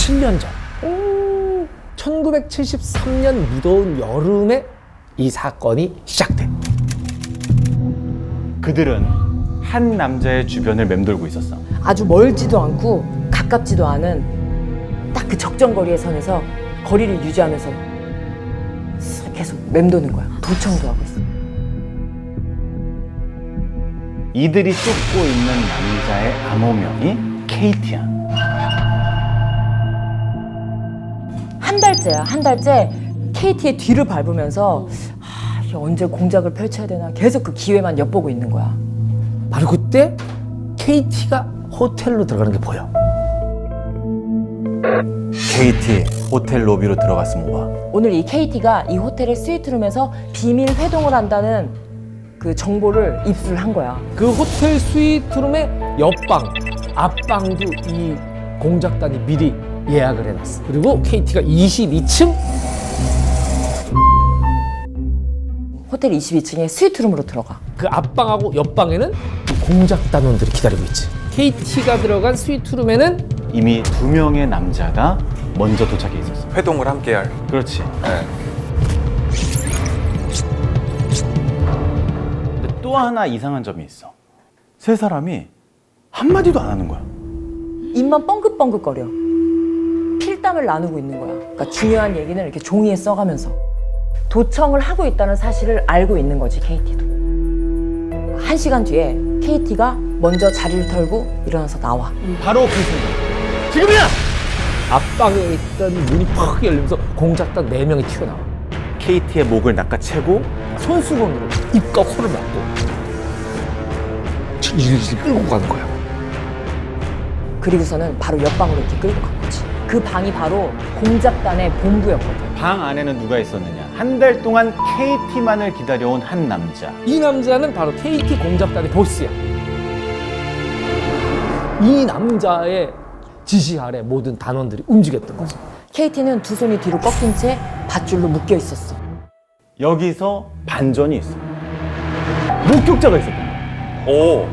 17년 전 1973년 무더운 여름에 이 사건이 시작돼. 그들은 한 남자의 주변을 맴돌고 있었어. 아주 멀지도 않고 가깝지도 않은 딱 그 적정거리의 선에서 거리를 유지하면서 계속 맴도는 거야. 도청도 하고 있어. 이들이 쫓고 있는 남자의 암호명이 KT야. 한 달째 KT의 뒤를 밟으면서 이게 언제 공작을 펼쳐야 되나 계속 그 기회만 엿보고 있는 거야. 바로 그때 KT가 호텔로 들어가는 게 보여. KT 호텔 로비로 들어갔으면 와. 오늘 이 KT가 이 호텔의 스위트룸에서 비밀 회동을 한다는 그 정보를 입수를 한 거야. 그 호텔 스위트룸의 옆방, 앞방도 이 공작단이 미리 예약을 해놨어. 그리고 KT가 22층 호텔 22층의 스위트룸으로 들어가. 그 앞방하고 옆방에는 공작단원들이 기다리고 있지. KT가 들어간 스위트룸에는 이미 2명의 남자가 먼저 도착해 있었어. 회동을 함께 할. 그렇지. 네. 근데 또 하나 이상한 점이 있어. 세 사람이 한마디도 안 하는 거야. 입만 뻥긋뻥긋거려. 필담을 나누고 있는 거야. 그러니까 중요한 얘기는 이렇게 종이에 써가면서 도청을 하고 있다는 사실을 알고 있는 거지, KT도. 1시간 뒤에 KT가 먼저 자리를 털고 일어나서 나와. 바로 그 순간. 지금이야! 앞방에 있던 문이 팍 열리면서 공작단 4명이 튀어나와. KT의 목을 낚아채고 손수건으로 입과 코를 막고 질질 끌고 가는 거야. 그리고서는 바로 옆방으로 이렇게 끌고 간 거지. 그 방이 바로 공작단의 본부였거든. 방 안에는 누가 있었느냐? 한 달 동안 KT만을 기다려온 한 남자. 이 남자는 바로 KT 공작단의 보스야. 이 남자의 지시 아래 모든 단원들이 움직였던 거지. KT는 두 손이 뒤로 꺾인 채 밧줄로 묶여 있었어. 여기서 반전이 있어. 목격자가 있었던 거야. 오.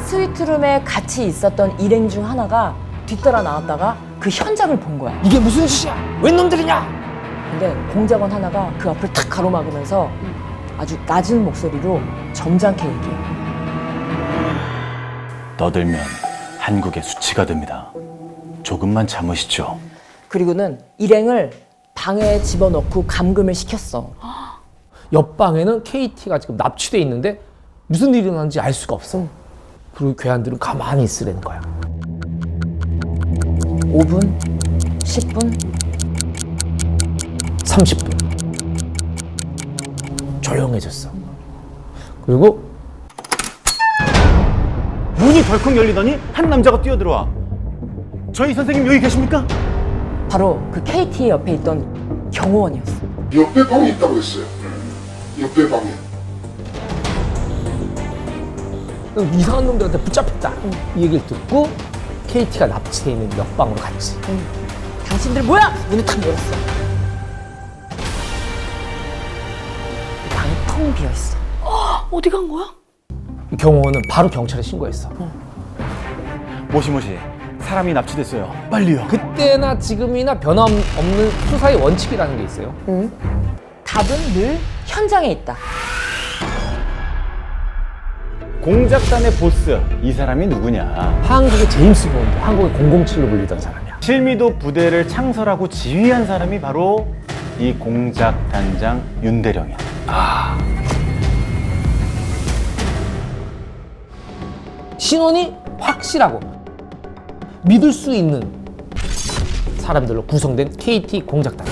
스위트룸에 같이 있었던 일행 중 하나가 뒤따라 나왔다가 그 현장을 본 거야. 이게 무슨 짓이야? 웬 놈들이냐? 근데 공작원 하나가 그 앞을 탁 가로막으면서 아주 낮은 목소리로 점잖게 얘기해. 떠들면 한국의 수치가 됩니다. 조금만 참으시죠. 그리고는 일행을 방에 집어넣고 감금을 시켰어. 옆방에는 KT가 지금 납치돼 있는데 무슨 일이 일어났는지 알 수가 없어. 그리고 괴한들은 가만히 있으라는 거야. 5분, 10분, 30분. 조용해졌어. 그리고 문이 덜컥 열리더니 한 남자가 뛰어들어와. 저희 선생님 여기 계십니까? 바로 그 KT 옆에 있던 경호원이었어. 옆에 방이 있다고 했어요. 옆에 방에. 이상한 놈들한테 붙잡혔다. 이 얘기를 듣고 KT가 납치돼 있는 옆방으로 갔지. 당신들 뭐야? 문을 탁 열었어. 방이 텅 비어있어. 어디 간 거야? 이 경호원은 바로 경찰에 신고했어. 모시모시. 사람이 납치됐어요. 빨리요. 그때나 지금이나 변함없는 수사의 원칙이라는 게 있어요. 답은 늘 현장에 있다. 공작단의 보스. 이 사람이 누구냐? 한국의 제임스 본드, 한국의 007로 불리던 사람이야. 실미도 부대를 창설하고 지휘한 사람이 바로 이 공작단장 윤대령이야. 신원이 확실하고 믿을 수 있는 사람들로 구성된 KT 공작단.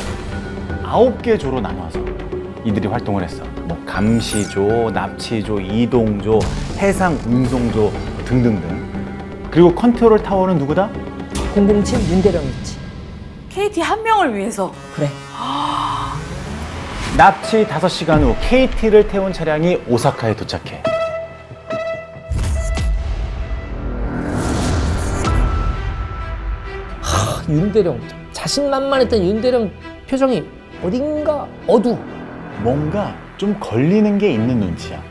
9개 조로 나눠서 이들이 활동을 했어. 뭐 감시조, 납치조, 이동조, 해상 운송조 등등등. 그리고 컨트롤 타워는 누구다? 007 윤대령이었지. KT 한 명을 위해서. 그래. 납치 5시간 후 KT를 태운 차량이 오사카에 도착해. 윤대령, 자신만만했던 윤대령 표정이 어딘가 어두워. 뭔가 좀 걸리는 게 있는 눈치야.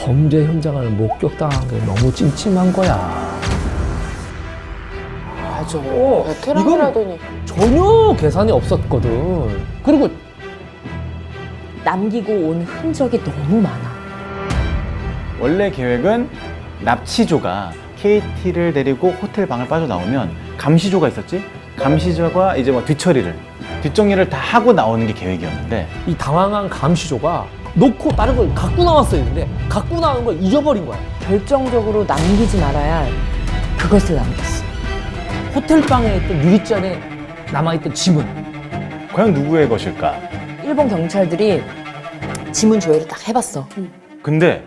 범죄 현장을 목격당한 게 너무 찜찜한 거야. 맞아. 이건 베테랑이라더니. 전혀 계산이 없었거든. 그리고 남기고 온 흔적이 너무 많아. 원래 계획은 납치조가 KT를 데리고 호텔 방을 빠져나오면 감시조가 있었지? 감시조가 이제 뭐 뒷정리를 다 하고 나오는 게 계획이었는데 이 당황한 감시조가 놓고 다른 걸 갖고 나왔어야 했는데 갖고 나온 걸 잊어버린 거야. 결정적으로 남기지 말아야 할 그것을 남겼어. 호텔방에 있던 유리잔에 남아있던 지문. 과연 누구의 것일까? 일본 경찰들이 지문 조회를 딱 해봤어. 근데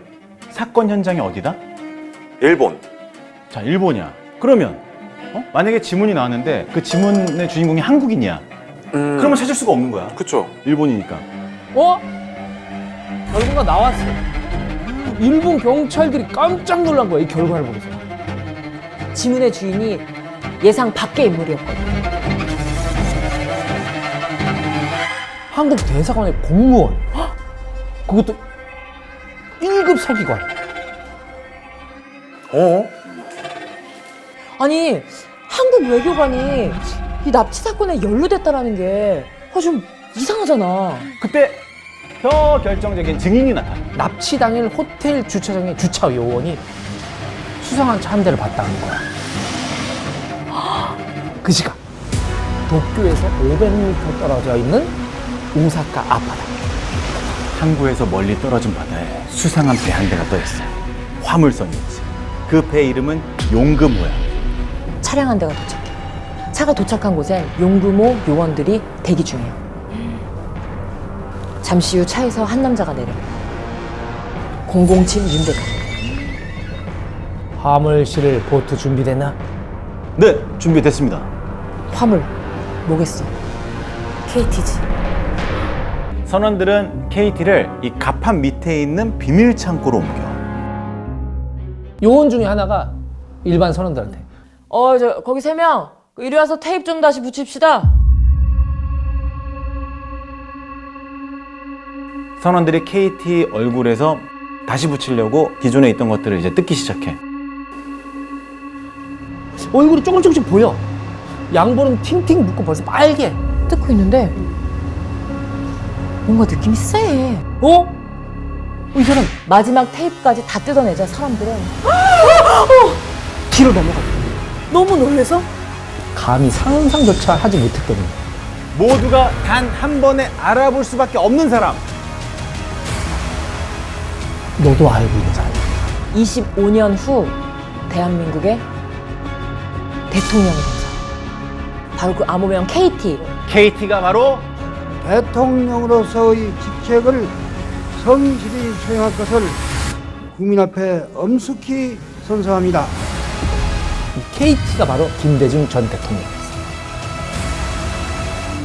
사건 현장이 어디다? 일본. 자, 일본이야. 그러면 만약에 지문이 나왔는데 그 지문의 주인공이 한국인이야. 그러면 찾을 수가 없는 거야. 그쵸. 일본이니까. 결과가 나왔어. 일본 경찰들이 깜짝 놀란 거야, 이 결과를 보고서. 지문의 주인이 예상 밖의 인물이었거든. 한국 대사관의 공무원. 그것도 1급 서기관. 아니, 한국 외교관이 이 납치 사건에 연루됐다라는 게 좀 이상하잖아. 그때 더 결정적인 증인이 나타나. 납치 당일 호텔 주차장의 주차 요원이 수상한 차 한 대를 봤다는 거야. 그 시각 도쿄에서 500m 떨어져 있는 오사카 아파트. 항구에서 멀리 떨어진 바다에 수상한 배 한 대가 떠 있어. 화물선이었지. 그 배 이름은 용금호야. 차량 한 대가 도착해. 차가 도착한 곳엔 용구모 요원들이 대기 중이에요. 잠시 후 차에서 한 남자가 내려. 007 윤대감. 화물 실을 보트 준비됐나? 네, 준비됐습니다. 화물 뭐겠어? KT지. 선원들은 KT를 이 갑판 밑에 있는 비밀 창고로 옮겨. 요원 중에 하나가 일반 선원들한테 저 거기 3명 이리 와서 테이프 좀 다시 붙입시다. 선원들이 KT 얼굴에서 다시 붙이려고 기존에 있던 것들을 이제 뜯기 시작해. 얼굴이 조금씩 보여. 양볼은 팅팅 붓고 벌써 빨개. 뜯고 있는데 뭔가 느낌이 쎄. 이 사람 마지막 테이프까지 다 뜯어내자 사람들은 뒤로 넘어가. 너무 놀래서 감히 상상조차 하지 못했거든. 모두가 단 한 번에 알아볼 수밖에 없는 사람. 너도 알고 있는 사람. 25년 후 대한민국의 대통령이 된 사람. 바로 그 암호명 KT. KT가 바로 대통령으로서의 직책을 성실히 수행할 것을 국민 앞에 엄숙히 선서합니다. KT가 바로 김대중 전 대통령이었어.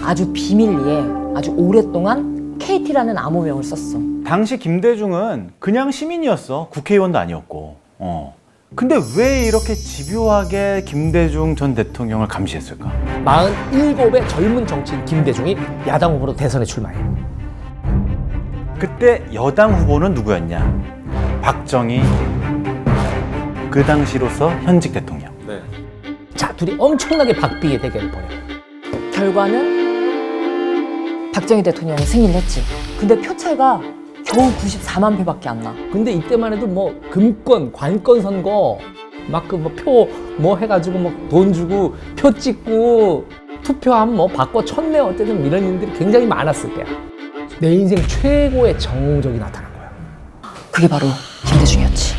아주 비밀리에 아주 오랫동안 KT라는 암호명을 썼어. 당시 김대중은 그냥 시민이었어. 국회의원도 아니었고. 근데 왜 이렇게 집요하게 김대중 전 대통령을 감시했을까? 47의 젊은 정치인 김대중이 야당 후보로 대선에 출마해. 그때 여당 후보는 누구였냐? 박정희, 그 당시로서 현직 대통령. 네. 자, 둘이 엄청나게 박빙의 대결을 벌여. 결과는 박정희 대통령이 승리를 했지. 근데 표 차이가 겨우 94만 표밖에 안 나. 근데 이때만 해도 뭐 금권, 관권 선거 막 그 뭐 표 뭐 해가지고 뭐 돈 주고 표 찍고 투표하면 뭐 바꿔 쳤네 어쨌든 이런 일들이 굉장히 많았을 때야. 내 인생 최고의 정적이 나타난 거야. 그게 바로 김대중이었지.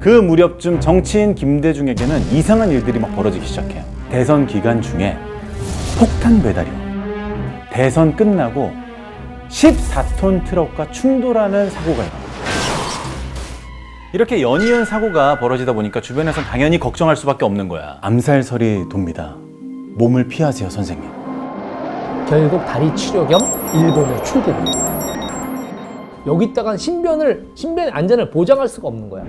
그 무렵쯤 정치인 김대중에게는 이상한 일들이 막 벌어지기 시작해요. 대선 기간 중에 폭탄 배달이요. 대선 끝나고 14톤 트럭과 충돌하는 사고가 일어납니다. 이렇게 연이은 사고가 벌어지다 보니까 주변에선 당연히 걱정할 수밖에 없는 거야. 암살설이 돕니다. 몸을 피하세요, 선생님. 결국 다리 치료 겸 일본에 출국. 여기다가 신변의 안전을 보장할 수가 없는 거야.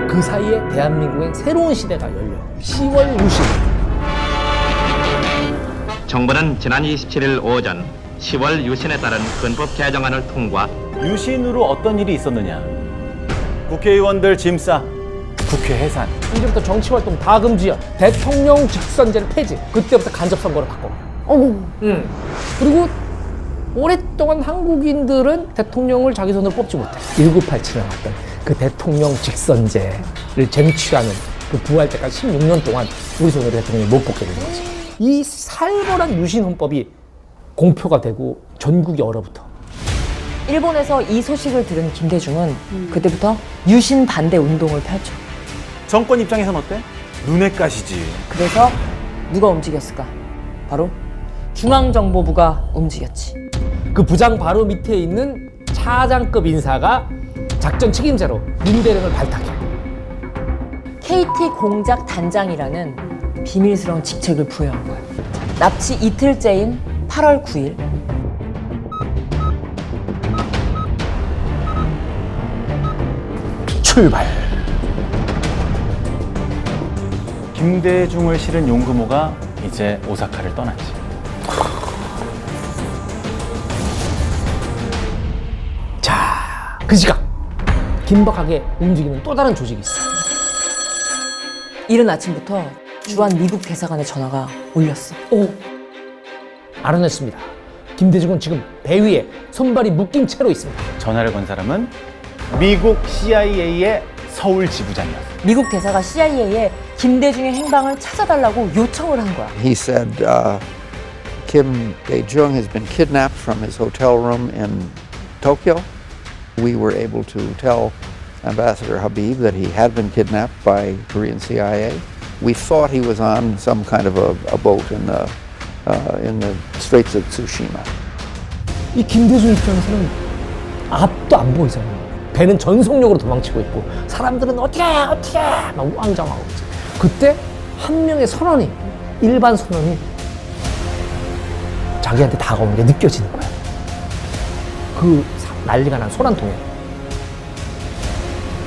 그 사이에 대한민국엔 새로운 시대가 열려. 10월 유신. 정부는 지난 27일 오전 10월 유신에 따른 헌법 개정안을 통과, 유신으로 어떤 일이 있었느냐? 국회의원들 짐 싸, 국회 해산. 이제부터 정치 활동 다 금지야. 대통령 직선제를 폐지. 그때부터 간접 선거로 바꿔. 그리고 오랫동안 한국인들은 대통령을 자기 손으로 뽑지 못해. 1987에 나왔던 그 대통령 직선제를 쟁취하는 그 부활 때까지 16년 동안 우리 손으로 대통령이 못 뽑게 되는 거지. 이 살벌한 유신 헌법이 공표가 되고 전국이 얼어붙어. 일본에서 이 소식을 들은 김대중은 그때부터 유신 반대 운동을 펼쳐. 정권 입장에선 어때? 눈에 가시지. 그래서 누가 움직였을까? 바로 중앙정보부가 움직였지. 그 부장 바로 밑에 있는 차장급 인사가 작전 책임자로 윤대령을 발탁해. KT 공작 단장이라는 비밀스러운 직책을 부여한 거야. 납치 이틀째인 8월 9일 출발. 김대중을 실은 용금호가 이제 오사카를 떠났지. 자, 그 시각 긴박하게 움직이는 또 다른 조직이 있어. 이른 아침부터 주한 미국 대사관의 전화가 울렸어. 알아냈습니다. 김대중은 지금 배 위에 손발이 묶인 채로 있습니다. 전화를 건 사람은 미국 CIA의 서울 지부장이었어. 미국 대사가 CIA에 김대중의 행방을 찾아달라고 요청을 한 거야. He said, Kim Dae-jung has been kidnapped from his hotel room in Tokyo. We were able to tell Ambassador Habib that he had been kidnapped by Korean CIA. We thought he was on some kind of a boat in the Straits of Tsushima. 이 김대중 입장에서는 앞도 안 보이잖아요. 배는 전속력으로 도망치고 있고 사람들은 어떻게 막 우왕좌왕하고 있지. 그때 한 명의 선원이, 일반 선원이 자기한테 다가오는 게 느껴지는 거야. 그 난리가 난 소란통에.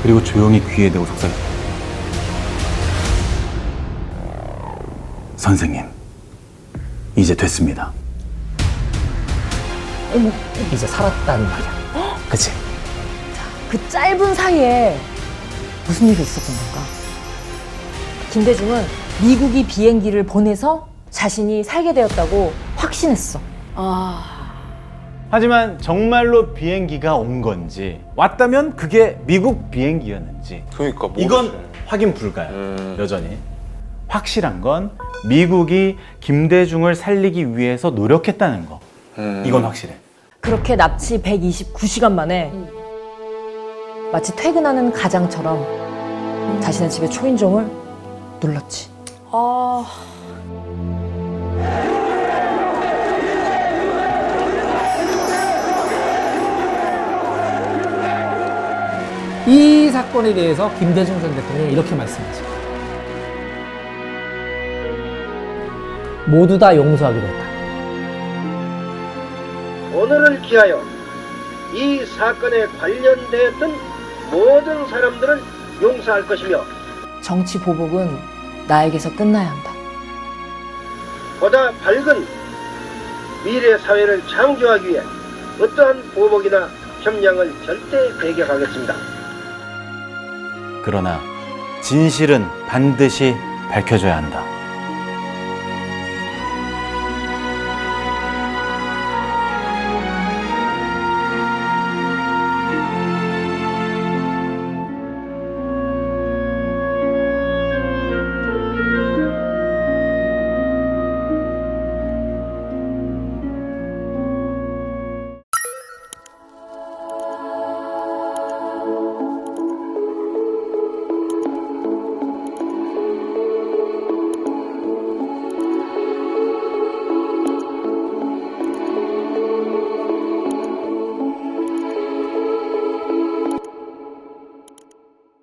그리고 조용히 귀에 대고 속삭였다. 선생님, 이제 됐습니다. 이제 살았다는 말이야. 그치? 그 짧은 사이에 무슨 일이 있었던 걸까? 김대중은 미국이 비행기를 보내서 자신이 살게 되었다고 확신했어. 하지만 정말로 비행기가 온 건지, 왔다면 그게 미국 비행기였는지, 그러니까 이건 확인 불가야. 여전히 확실한 건 미국이 김대중을 살리기 위해서 노력했다는 거. 이건 확실해. 그렇게 납치 129시간 만에 마치 퇴근하는 가장처럼 자신의 집에 초인종을 눌렀지. 이 사건에 대해서 김대중 전 대통령이 이렇게 말씀하죠. 모두 다 용서하기로 했다. 오늘을 기하여 이 사건에 관련되었던 모든 사람들을 용서할 것이며 정치 보복은 나에게서 끝나야 한다. 보다 밝은 미래 사회를 창조하기 위해 어떠한 보복이나 협량을 절대 배격하겠습니다. 그러나 진실은 반드시 밝혀져야 한다.